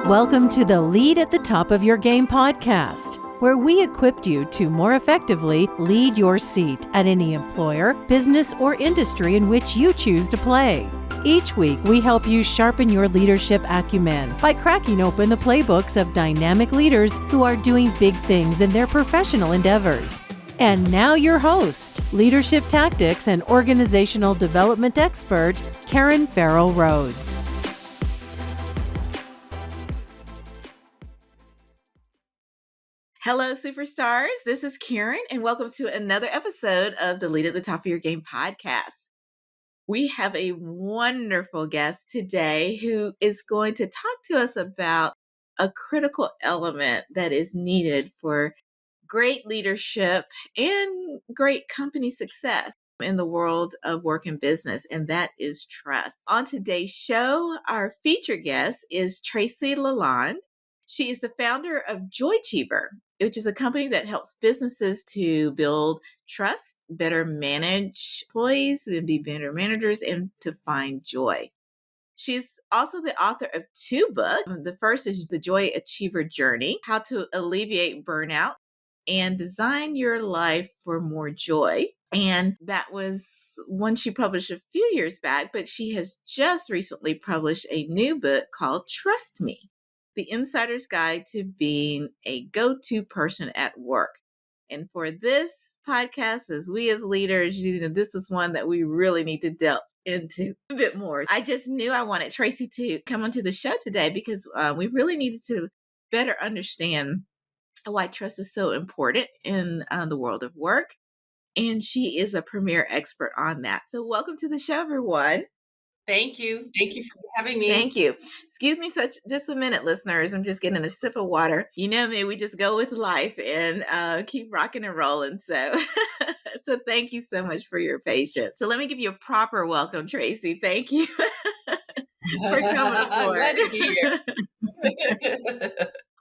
Welcome to the Lead at the Top of Your Game podcast, where we equipped you to more effectively lead your seat at any employer, business, or industry in which you choose to play. Each week, we help you sharpen your leadership acumen by cracking open the playbooks of dynamic leaders who are doing big things in their professional endeavors. And now your host, leadership tactics and organizational development expert, Karen Farrell-Rhodes. Hello, superstars. This is Karen, and welcome to another episode of the Lead at the Top of Your Game podcast. We have a wonderful guest today who is going to talk to us about a critical element that is needed for great leadership and great company success in the world of work and business, and that is trust. On today's show, our featured guest is Tracy LaLonde. She is the founder of Joychiever, which is a company that helps businesses to build trust, better manage employees, and be better managers, and to find joy. She's also the author of two books. The first is The Joychiever Journey, How to Alleviate Burnout and Design Your Life for More Joy. And that was one she published a few years back, but she has just recently published a new book called Trust Me, The Insider's Guide to Being a Go-To Person at Work. And for this podcast, as leaders, this is one that we really need to delve into a bit more. I just knew I wanted Tracy to come onto the show today because we really needed to better understand why trust is so important in the world of work. And she is a premier expert on that. So welcome to the show, everyone. Thank you. Thank you for having me. Thank you. Excuse me just a minute, listeners. I'm just getting a sip of water. You know me, we just go with life and keep rocking and rolling. So thank you so much for your patience. So let me give you a proper welcome, Tracy. Thank you for coming aboard. Glad to be here.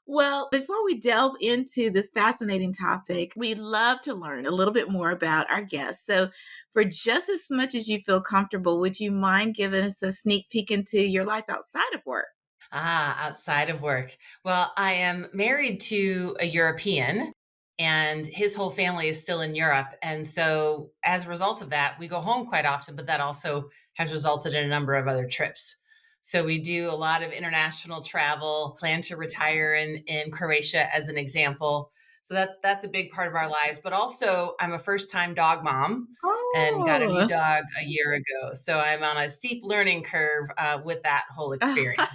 Well, before we delve into this fascinating topic, we'd love to learn a little bit more about our guests. So for just as much as you feel comfortable, would you mind giving us a sneak peek into your life outside of work? Outside of work. Well, I am married to a European and his whole family is still in Europe. And so as a result of that, we go home quite often, but that also has resulted in a number of other trips. So we do a lot of international travel, plan to retire in Croatia as an example. So that's a big part of our lives. But also I'm a first-time dog mom and got a new dog a year ago. So I'm on a steep learning curve with that whole experience.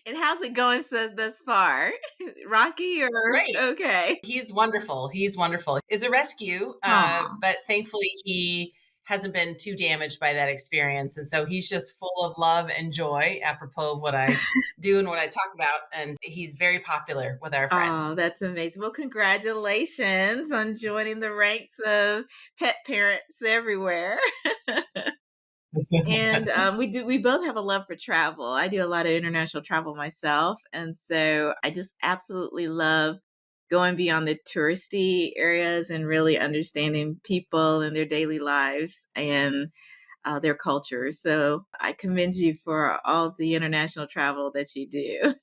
And how's it going thus far? Rocky or Great? Okay. He's wonderful. He's a rescue, but thankfully he hasn't been too damaged by that experience. And so he's just full of love and joy, apropos of what I do and what I talk about. And he's very popular with our friends. Oh, that's amazing. Well, congratulations on joining the ranks of pet parents everywhere. And we both have a love for travel. I do a lot of international travel myself. And so I just absolutely love going beyond the touristy areas and really understanding people and their daily lives and their cultures. So I commend you for all the international travel that you do.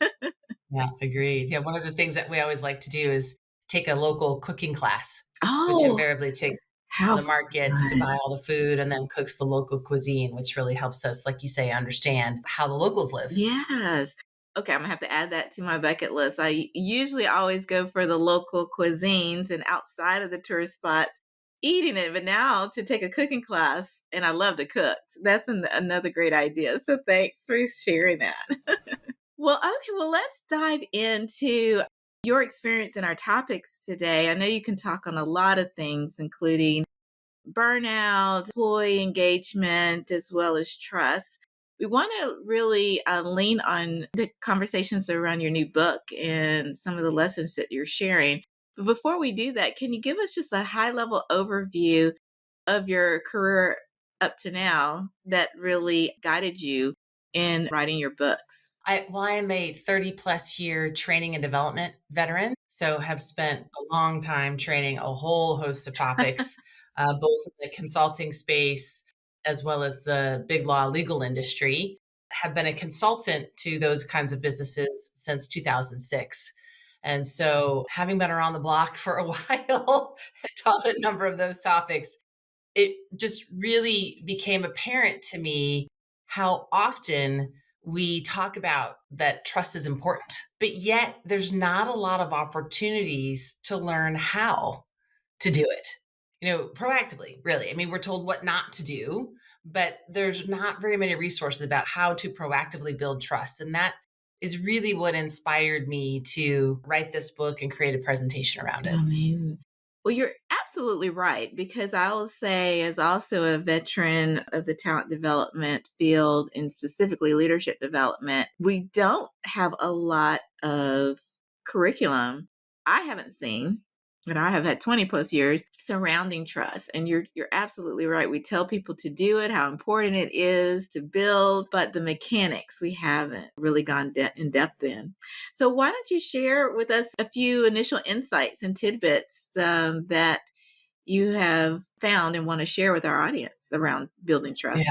Yeah, agreed. Yeah, one of the things that we always like to do is take a local cooking class, which Oh, invariably takes how the markets to fun. buy all the food and then cooks the local cuisine, which really helps us, like you say, understand how the locals live. Yes. Okay, I'm gonna have to add that to my bucket list. I usually always go for the local cuisines and outside of the tourist spots eating it, but now to take a cooking class, and I love to cook. That's another great idea. So thanks for sharing that. Well, let's dive into your experience in our topics today. I know you can talk on a lot of things, including burnout, employee engagement, as well as trust. We want to really lean on the conversations around your new book and some of the lessons that you're sharing. But before we do that, can you give us just a high level overview of your career up to now that really guided you in writing your books? I am a 30 plus year training and development veteran. So have spent a long time training a whole host of topics, both in the consulting space as well as the big law legal industry. have been a consultant to those kinds of businesses since 2006. And so, having been around the block for a while, taught a number of those topics, it just really became apparent to me how often we talk about that trust is important, but yet there's not a lot of opportunities to learn how to do it, proactively, really. I mean, we're told what not to do, but there's not very many resources about how to proactively build trust. And that is really what inspired me to write this book and create a presentation around it. Amazing. Well, you're absolutely right, because I will say, as also a veteran of the talent development field and specifically leadership development, we don't have a lot of curriculum I haven't seen, and I have had 20 plus years surrounding trust. And you're absolutely right. We tell people to do it, how important it is to build, but the mechanics we haven't really gone in depth in. So why don't you share with us a few initial insights and tidbits that you have found and want to share with our audience around building Yeah. trust?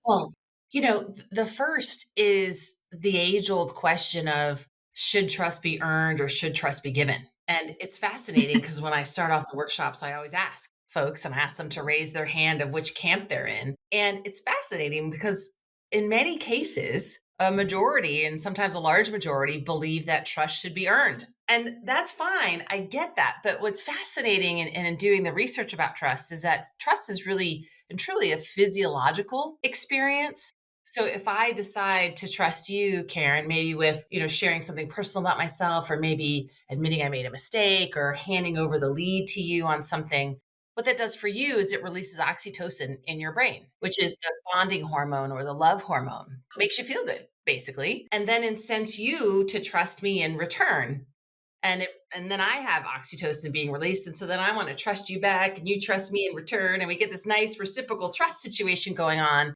Well, the first is the age old question of, should trust be earned or should trust be given? And it's fascinating because when I start off the workshops, I always ask folks and I ask them to raise their hand of which camp they're in. And it's fascinating because in many cases, a majority and sometimes a large majority believe that trust should be earned. And that's fine. I get that. But what's fascinating in doing the research about trust is that trust is really and truly a physiological experience. So if I decide to trust you, Karen, maybe with, sharing something personal about myself, or maybe admitting I made a mistake or handing over the lead to you on something, what that does for you is it releases oxytocin in your brain, which is the bonding hormone or the love hormone. It makes you feel good, basically, and then incents you to trust me in return. And then I have oxytocin being released. And so then I want to trust you back and you trust me in return. And we get this nice reciprocal trust situation going on.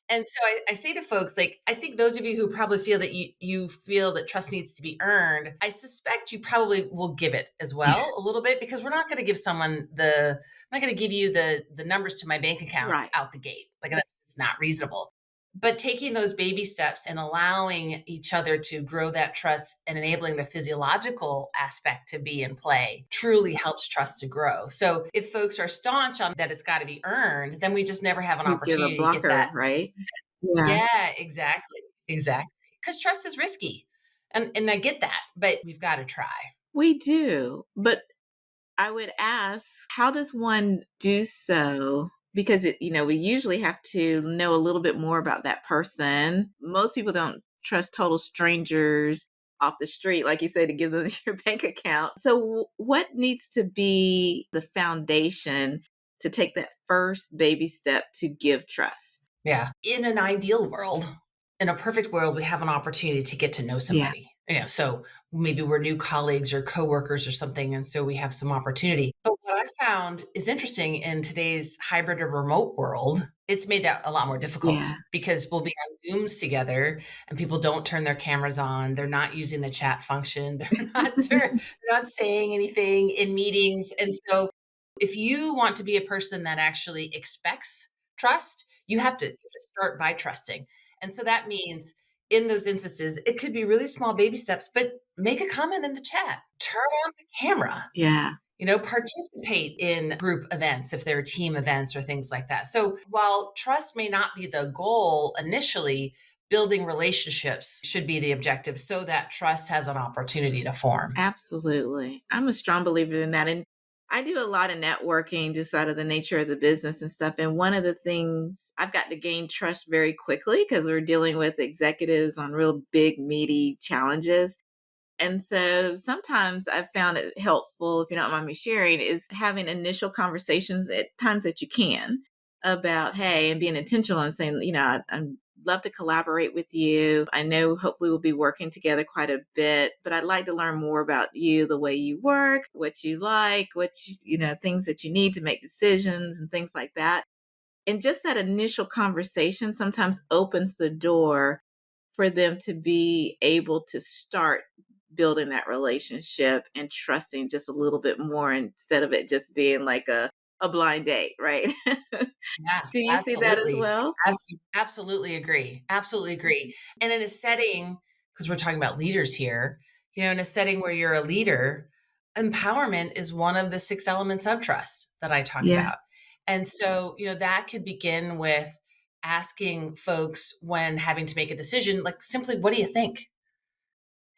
And so I say to folks, like, I think those of you who probably feel that you feel that trust needs to be earned, I suspect you probably will give it as well a little bit, because we're not going to give someone I'm not going to give you the numbers to my bank account Right. out the gate. Like, it's not reasonable. But taking those baby steps and allowing each other to grow that trust and enabling the physiological aspect to be in play truly helps trust to grow. So if folks are staunch on that it's got to be earned, then we just never have an We give a opportunity to get blocker, that. right? Yeah. Yeah, exactly. Exactly. Because trust is risky. And I get that, but we've got to try. We do. But I would ask, how does one do so? Because we usually have to know a little bit more about that person. Most people don't trust total strangers off the street, like you said, to give them your bank account. So what needs to be the foundation to take that first baby step to give trust? Yeah. In an ideal world, in a perfect world, we have an opportunity to get to know Yeah. somebody. So maybe we're new colleagues or coworkers or something. And so we have some opportunity. But what I found is interesting in today's hybrid or remote world, it's made that a lot more difficult Yeah. because we'll be on Zooms together and people don't turn their cameras on. They're not using the chat function. They're not saying anything in meetings. And so if you want to be a person that actually expects trust, you have to start by trusting. And so that means in those instances, it could be really small baby steps, but make a comment in the chat, turn on the camera, Yeah. participate in group events if they're team events or things like that. So while trust may not be the goal initially, building relationships should be the objective so that trust has an opportunity to form. Absolutely. I'm a strong believer in that. And I do a lot of networking just out of the nature of the business and stuff. And one of the things I've got to gain trust very quickly because we're dealing with executives on real big, meaty challenges. And so sometimes I've found it helpful, if you don't mind me sharing, is having initial conversations at times that you can about, hey, and being intentional and saying, I'd love to collaborate with you. I know hopefully we'll be working together quite a bit, but I'd like to learn more about you, the way you work, what you like, things that you need to make decisions and things like that. And just that initial conversation sometimes opens the door for them to be able to start building that relationship and trusting just a little bit more instead of it just being like a a blind date, right? Yeah, Do you see that as absolutely. well? Absolutely agree. Absolutely agree. And in a setting, because we're talking about leaders here, in a setting where you're a leader, empowerment is one of the 6 elements of trust that I talk Yeah, about. And so, that could begin with asking folks when having to make a decision, like simply, what do you think?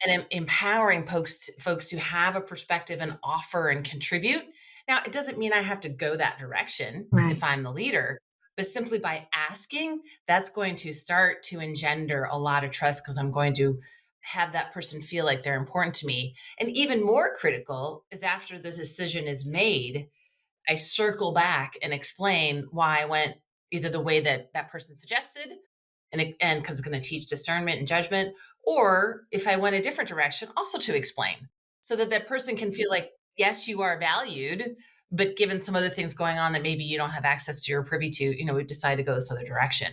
And empowering folks to have a perspective and offer and contribute. Now, it doesn't mean I have to go that direction if right. I'm the leader, but simply by asking, that's going to start to engender a lot of trust because I'm going to have that person feel like they're important to me. And even more critical is after the decision is made, I circle back and explain why I went either the way that that person suggested, and because it's going to teach discernment and judgment, or if I went a different direction, also to explain, so that that person can feel like, yes, you are valued, but given some other things going on that maybe you don't have access to or privy to, we've decided to go this other direction.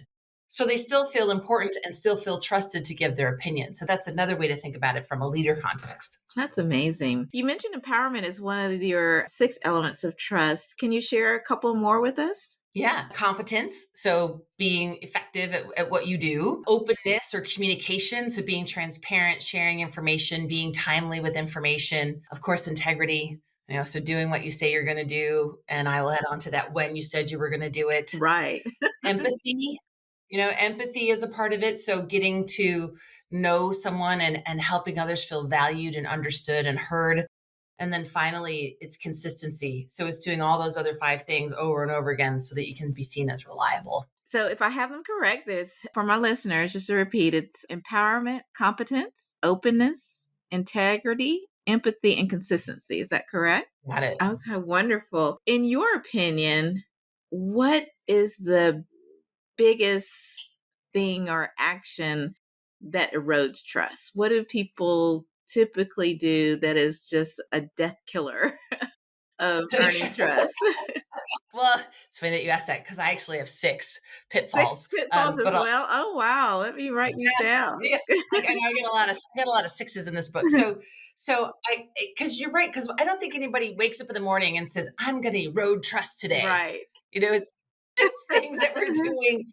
So they still feel important and still feel trusted to give their opinion. So that's another way to think about it from a leader context. That's amazing. You mentioned empowerment is one of your 6 elements of trust. Can you share a couple more with us? Yeah, competence. So being effective at what you do, openness or communication. So being transparent, sharing information, being timely with information, of course, integrity. So doing what you say you're going to do. And I will add on to that when you said you were going to do it. Right. Empathy, empathy is a part of it. So getting to know someone and helping others feel valued and understood and heard. And then finally, it's consistency. So it's doing all those other 5 things over and over again so that you can be seen as reliable. So if I have them correct, there's, for my listeners, just to repeat, it's empowerment, competence, openness, integrity, empathy, and consistency. Is that correct? Got it. Okay, wonderful. In your opinion, what is the biggest thing or action that erodes trust? What do people typically do that is just a death killer of earning trust? Well, it's funny that you asked that because I actually have 6 6 pitfalls. pitfalls as But well. Oh wow, let me write these down. yeah, I know I get a lot of 6s in this book. So I, because you're right, because I don't think anybody wakes up in the morning and says, I'm going to erode trust today. Right. It's things that we're doing,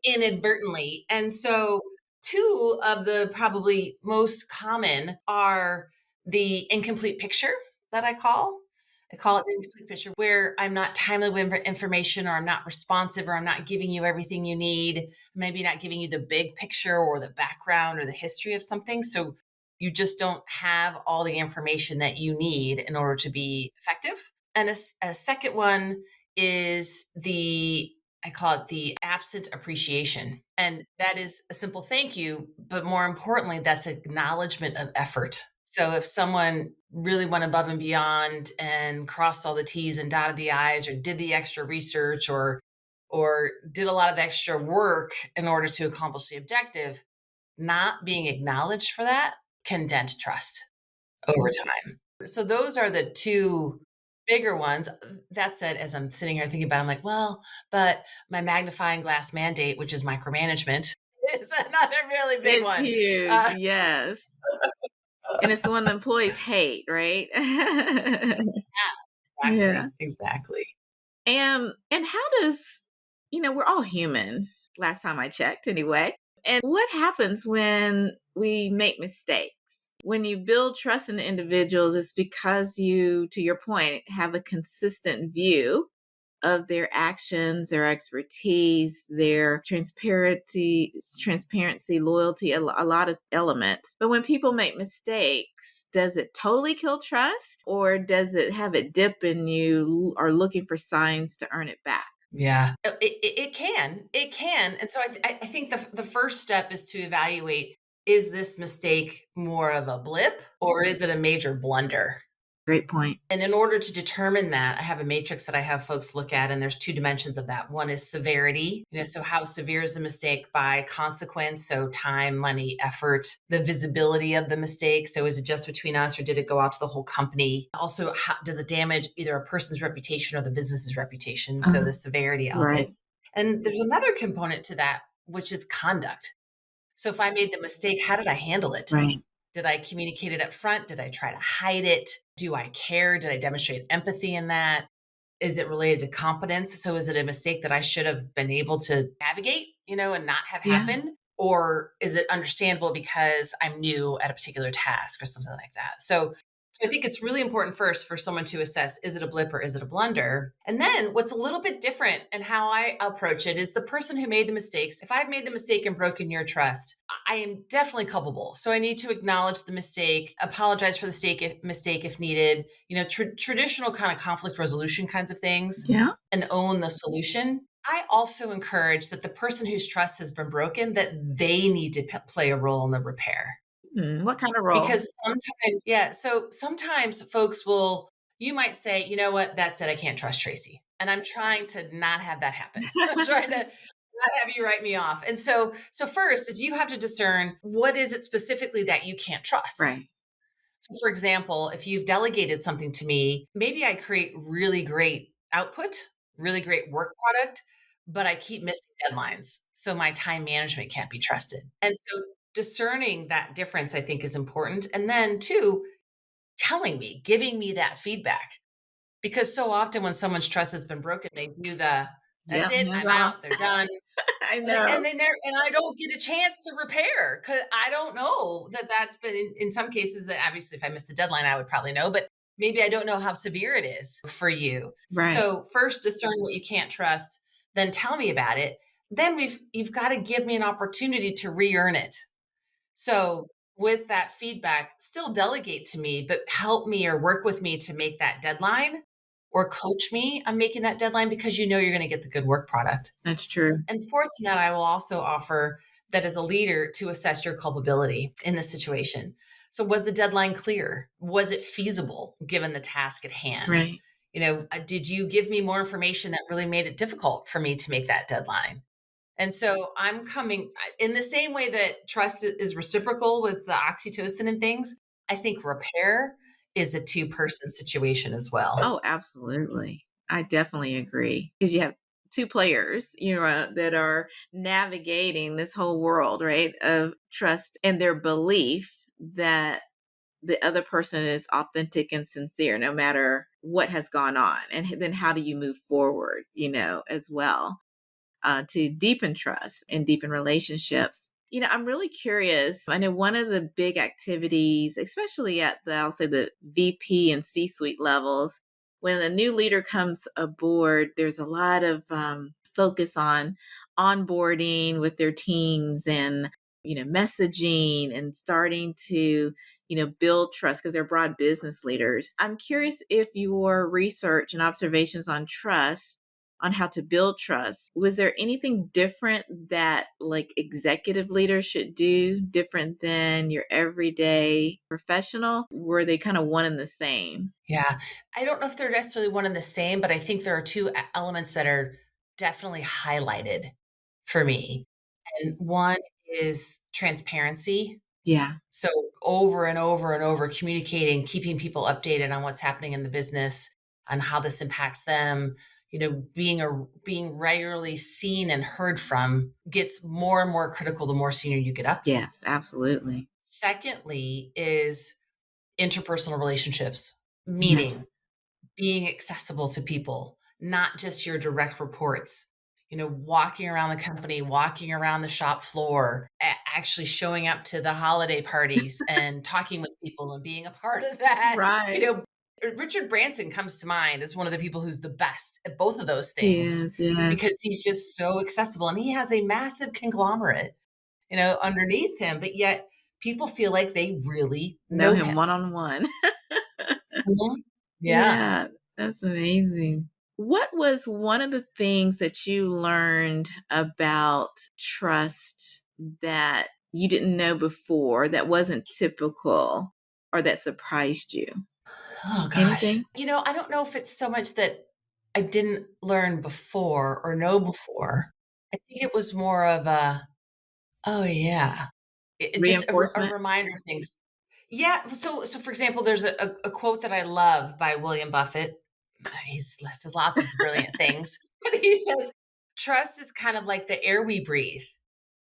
inadvertently. And so 2 of the probably most common are the incomplete picture that I call it the incomplete picture, where I'm not timely with information, or I'm not responsive, or I'm not giving you everything you need, maybe not giving you the big picture or the background or the history of something. So you just don't have all the information that you need in order to be effective. And a second one is I call it the absent appreciation. And that is a simple thank you, but more importantly, that's acknowledgement of effort. So if someone really went above and beyond and crossed all the T's and dotted the I's, or did the extra research, or did a lot of extra work in order to accomplish the objective, not being acknowledged for that can dent trust over time. So those are the 2 bigger ones. That said, as I'm sitting here thinking about it, I'm like, well, but my magnifying glass mandate, which is micromanagement, is another really big It's one. huge. Yes. And it's the one the employees hate, right? Yeah. Exactly. And how does, we're all human, last time I checked anyway. And what happens when we make mistakes? When you build trust in the individuals, it's because you, to your point, have a consistent view of their actions, their expertise, their transparency, loyalty, a lot of elements. But when people make mistakes, does it totally kill trust, or does it have it dip and you are looking for signs to earn it back? Yeah, it can. It can. And so I think the first step is to evaluate, is this mistake more of a blip, or is it a major blunder? Great point. And in order to determine that, I have a matrix that I have folks look at, and there's 2 dimensions of that. One is severity, so how severe is the mistake by consequence? So time, money, effort, the visibility of the mistake. So is it just between us, or did it go out to the whole company? Also, how, does it damage either a person's reputation or the business's reputation? So the severity of Right. it. And there's another component to that, which is conduct. So if I made the mistake, how did I handle it? Right. Did I communicate it up front? Did I try to hide it? Do I care? Did I demonstrate empathy in that? Is it related to competence? So is it a mistake that I should have been able to navigate, and not have Yeah. happen? Or is it understandable because I'm new at a particular task or something like that? So I think it's really important first for someone to assess, is it a blip or is it a blunder? And then what's a little bit different and how I approach it is the person who made the mistakes. If I've made the mistake and broken your trust, I am definitely culpable. So I need to acknowledge the mistake, apologize for the mistake if needed, traditional kind of conflict resolution kinds of things, Yeah. and own the solution. I also encourage that the person whose trust has been broken, that they need to play a role in the repair. What kind of role? Because sometimes folks you might say, you know what, that's it, I can't trust Tracy. And I'm trying to not have that happen. I'm trying to not have you write me off. And so first is you have to discern what is it specifically that you can't trust. Right. So for example, if you've delegated something to me, maybe I create really great output, really great work product, but I keep missing deadlines. So my time management can't be trusted. And so discerning that difference, I think, is important. And then two, giving me that feedback. Because so often when someone's trust has been broken, they do that's Yeah. it, Hands I'm off. out, they're done. I And know. I don't get a chance to repair because I don't know that's been in some cases that obviously if I miss a deadline, I would probably know, but maybe I don't know how severe it is for you. Right. So first discern what you can't trust, then tell me about it. Then you've got to give me an opportunity to re-earn it. So with that feedback, still delegate to me, but help me or work with me to make that deadline or coach me on making that deadline because you're going to get the good work product. That's true. And fourth in that, I will also offer that as a leader to assess your culpability in this situation. So was the deadline clear? Was it feasible given the task at hand? Right. Did you give me more information that really made it difficult for me to make that deadline? And so I'm coming in the same way that trust is reciprocal with the oxytocin and things. I think repair is a two-person situation as well. Oh, absolutely. I definitely agree. Because you have two players, that are navigating this whole world, right, of trust and their belief that the other person is authentic and sincere, no matter what has gone on. And then how do you move forward, as well, to deepen trust and deepen relationships. I'm really curious. I know one of the big activities, especially at I'll say the VP and C-suite levels, when a new leader comes aboard, there's a lot of focus on onboarding with their teams and, messaging and starting to, build trust because they're broad business leaders. I'm curious if your research and observations on trust on how to build trust. Was there anything different that like executive leaders should do different than your everyday professional? Were they kind of one and the same? Yeah. I don't know if they're necessarily one and the same, but I think there are two elements that are definitely highlighted for me. And one is transparency. Yeah. So over and over and over communicating, keeping people updated on what's happening in the business, on how this impacts them, being regularly seen and heard from gets more and more critical the more senior you get up. Yes, absolutely. Secondly is interpersonal relationships, meaning Yes. being accessible to people, not just your direct reports, walking around the company, walking around the shop floor, actually showing up to the holiday parties and talking with people and being a part of that. Right. Richard Branson comes to mind as one of the people who's the best at both of those things Yes, yes. because he's just so accessible and he has a massive conglomerate, underneath him, but yet people feel like they really Know know him him. one-on-one. Mhm. Yeah. Yeah, that's amazing. What was one of the things that you learned about trust that you didn't know before that wasn't typical or that surprised you? Oh gosh. Anything? I don't know if it's so much that I didn't learn before or know before. I think it was more of oh yeah, just a Reinforcement? reminder of things. Yeah. So for example, there's a quote that I love by William Buffett. He says lots of brilliant things, but he says, trust is kind of like the air we breathe.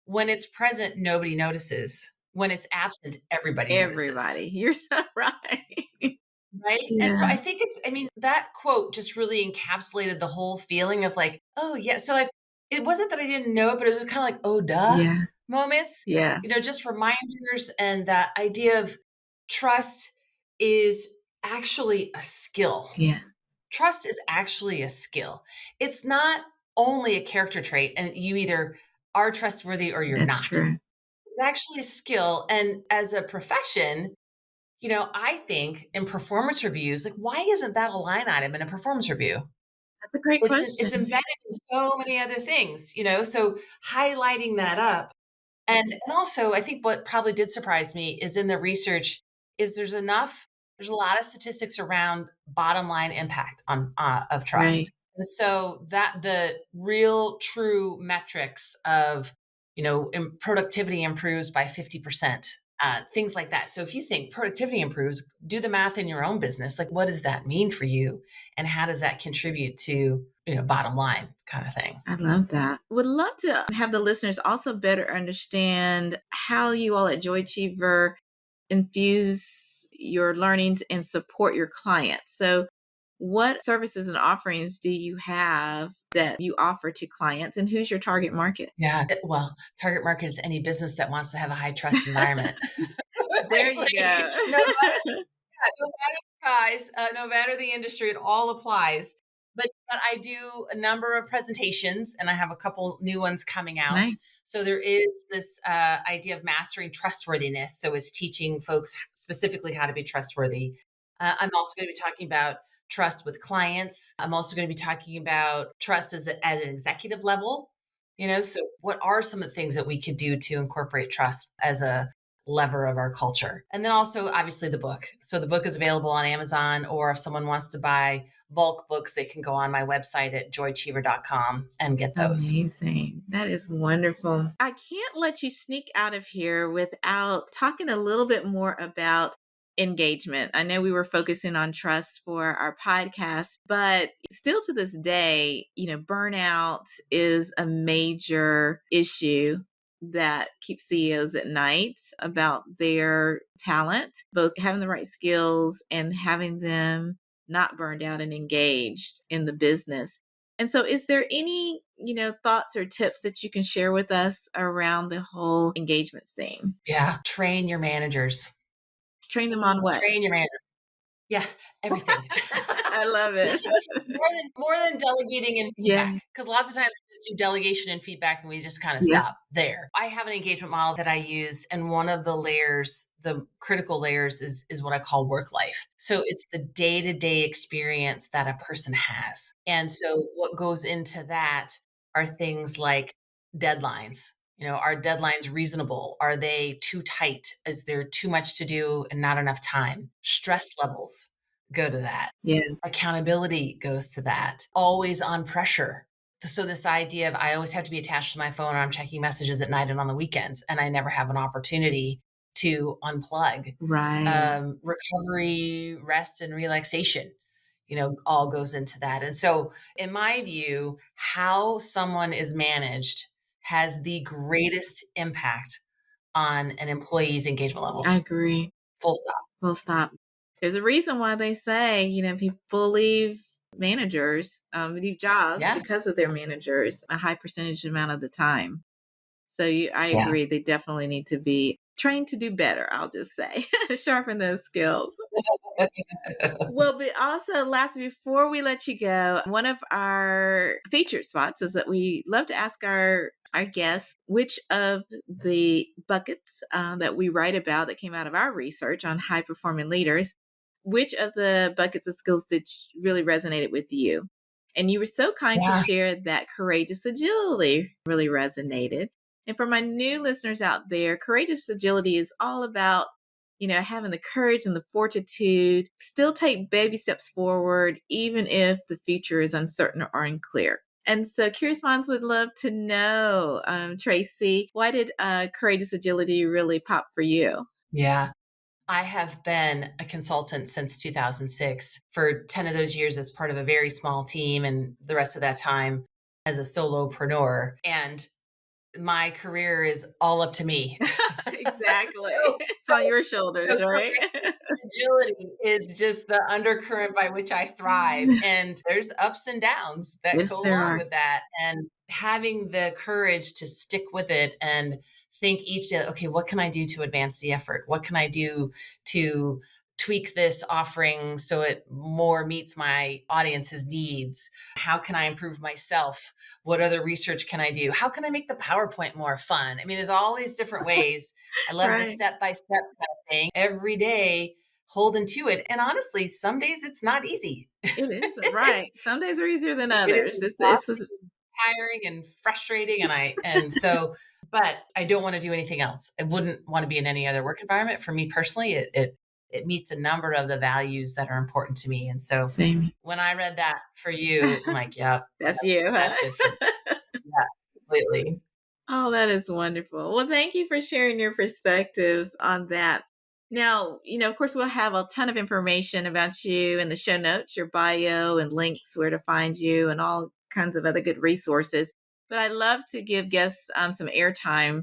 When it's present, nobody notices. When it's absent, everybody notices. Everybody. You're so right. right? And so Yeah. I think that quote just really encapsulated the whole feeling of like, oh yeah. So it wasn't that I didn't know it, but it was kind of like, oh duh Yeah. moments, Yes. just reminders. And that idea of trust is actually a skill. Yeah. Trust is actually a skill. It's not only a character trait, and you either are trustworthy or you're That's not. true. It's actually a skill. And as a profession, I think in performance reviews, like, why isn't that a line item in a performance review? That's a great It's question. embedded in so many other things, so highlighting that up. And also, I think what probably did surprise me is in the research is there's a lot of statistics around bottom line impact on of trust. Right. And so that the real true metrics of, productivity improves by 50%, things like that. So if you think productivity improves, do the math in your own business. Like, what does that mean for you? And how does that contribute to, bottom line kind of thing? I love that. Would love to have the listeners also better understand how you all at Joychiever infuse your learnings and support your clients. So, what services and offerings do you have that you offer to clients, and who's your target market? Yeah. Well, target market is any business that wants to have a high trust environment. There you Frankly, go. no matter the size, no matter the industry, it all applies. But I do a number of presentations, and I have a couple new ones coming out. Nice. So there is this idea of mastering trustworthiness. So it's teaching folks specifically how to be trustworthy. I'm also going to be talking about trust with clients. I'm also going to be talking about trust at an executive level. So what are some of the things that we could do to incorporate trust as a lever of our culture? And then also, obviously, the book. So the book is available on Amazon, or if someone wants to buy bulk books, they can go on my website at joychiever.com and get those. Amazing. That is wonderful. I can't let you sneak out of here without talking a little bit more about engagement. I know we were focusing on trust for our podcast, but still to this day, burnout is a major issue that keeps CEOs at night about their talent, both having the right skills and having them not burned out and engaged in the business. And so, is there any, thoughts or tips that you can share with us around the whole engagement scene? Yeah. Train your managers. Train them on what? Train your managers. Yeah, everything. I love it. More than delegating and Yeah. feedback, because lots of times we just do delegation and feedback and we just kind of Yeah. stop there. I have an engagement model that I use, and one of the layers, the critical layers, is what I call work life. So it's the day-to-day experience that a person has. And so what goes into that are things like deadlines. Are deadlines reasonable? Are they too tight? Is there too much to do and not enough time? Stress levels go to that. Yeah. Accountability goes to that. Always on pressure. So this idea of I always have to be attached to my phone, or I'm checking messages at night and on the weekends, and I never have an opportunity to unplug. Right. Recovery, rest, and relaxation, all goes into that. And so, in my view, how someone is managed has the greatest impact on an employee's engagement I levels. agree. Full stop. Full stop. There's a reason why they say, people leave leave jobs Yeah. because of their managers a high percentage amount of the time. So I Yeah. agree. They definitely need to be trained to do better. I'll just say, sharpen those skills. Well, but also, lastly, before we let you go, one of our featured spots is that we love to ask our guests which of the buckets that we write about that came out of our research on high performing leaders, which of the buckets of skills did really resonated with you? And you were so kind to Yeah. share that courageous agility really resonated. And for my new listeners out there, courageous agility is all about having the courage and the fortitude, still take baby steps forward, even if the future is uncertain or unclear. And so, curious minds would love to know, Tracy, why did courageous agility really pop for you? Yeah. I have been a consultant since 2006 for 10 of those years as part of a very small team, and the rest of that time as a solopreneur. And my career is all up to me. Exactly. So, It's on your shoulders, so right? agility is just the undercurrent by which I thrive. And there's ups and downs that Yes, go there along are. with that. And having the courage to stick with it and think each day, okay, what can I do to advance the effort? What can I do to tweak this offering so it more meets my audience's needs? How can I improve myself? What other research can I do? How can I make the PowerPoint more fun? I mean, there's all these different ways. I love the Right. step by step kind of thing every day, holding to it. And honestly, some days it's not easy. It is, right. it's Some days are easier than it is others. It's exhausting, tiring, and frustrating. But I don't want to do anything else. I wouldn't want to be in any other work environment. For me personally, it meets a number of the values that are important to me. And so same. when I read that for you, I'm like, yep, That's you, huh? that's it for me. Yeah, completely. Oh, that is wonderful. Well, thank you for sharing your perspectives on that. Now, of course, we'll have a ton of information about you in the show notes, your bio and links where to find you and all kinds of other good resources. But I love to give guests some airtime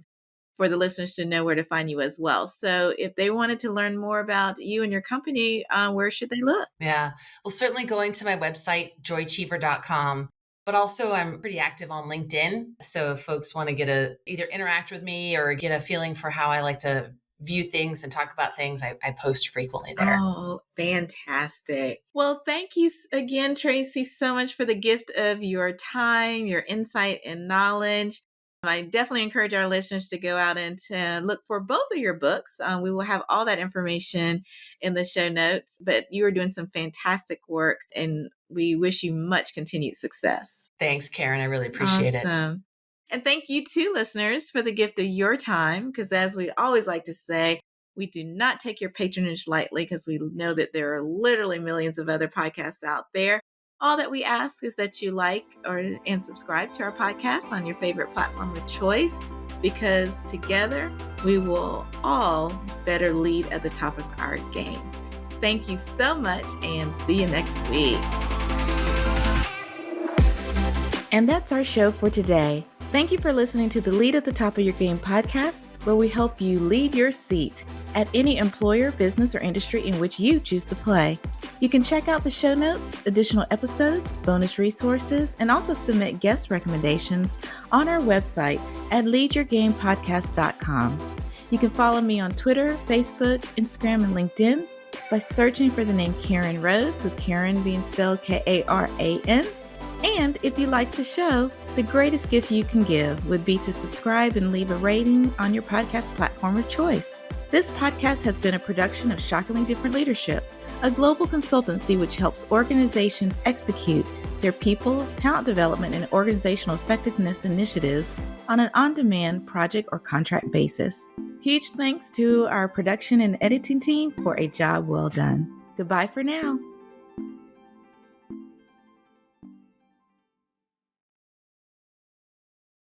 for the listeners to know where to find you as well. So if they wanted to learn more about you and your company, where should they look? Yeah. Well, certainly going to my website, joychiever.com. But also I'm pretty active on LinkedIn. So if folks want to either interact with me or get a feeling for how I like to view things and talk about things, I post frequently there. Oh, fantastic. Well, thank you again, Tracy, so much for the gift of your time, your insight and knowledge. I definitely encourage our listeners to go out and to look for both of your books. We will have all that information in the show notes, but you are doing some fantastic work and we wish you much continued success. Thanks, Karen. I really appreciate it. Awesome. And thank you too, listeners, for the gift of your time. Because as we always like to say, we do not take your patronage lightly because we know that there are literally millions of other podcasts out there. All that we ask is that you like and subscribe to our podcast on your favorite platform of choice, because together we will all better lead at the top of our games. Thank you so much and see you next week. And that's our show for today. Thank you for listening to the Lead at the Top of Your Game podcast, where we help you lead your seat at any employer, business, or industry in which you choose to play. You can check out the show notes, additional episodes, bonus resources, and also submit guest recommendations on our website at leadyourgamepodcast.com. You can follow me on Twitter, Facebook, Instagram, and LinkedIn by searching for the name Karen Rhodes, with Karen being spelled Karan. And if you like the show, the greatest gift you can give would be to subscribe and leave a rating on your podcast platform of choice. This podcast has been a production of Shockingly Different Leadership, a global consultancy which helps organizations execute their people, talent development, and organizational effectiveness initiatives on an on-demand project or contract basis. Huge thanks to our production and editing team for a job well done. Goodbye for now.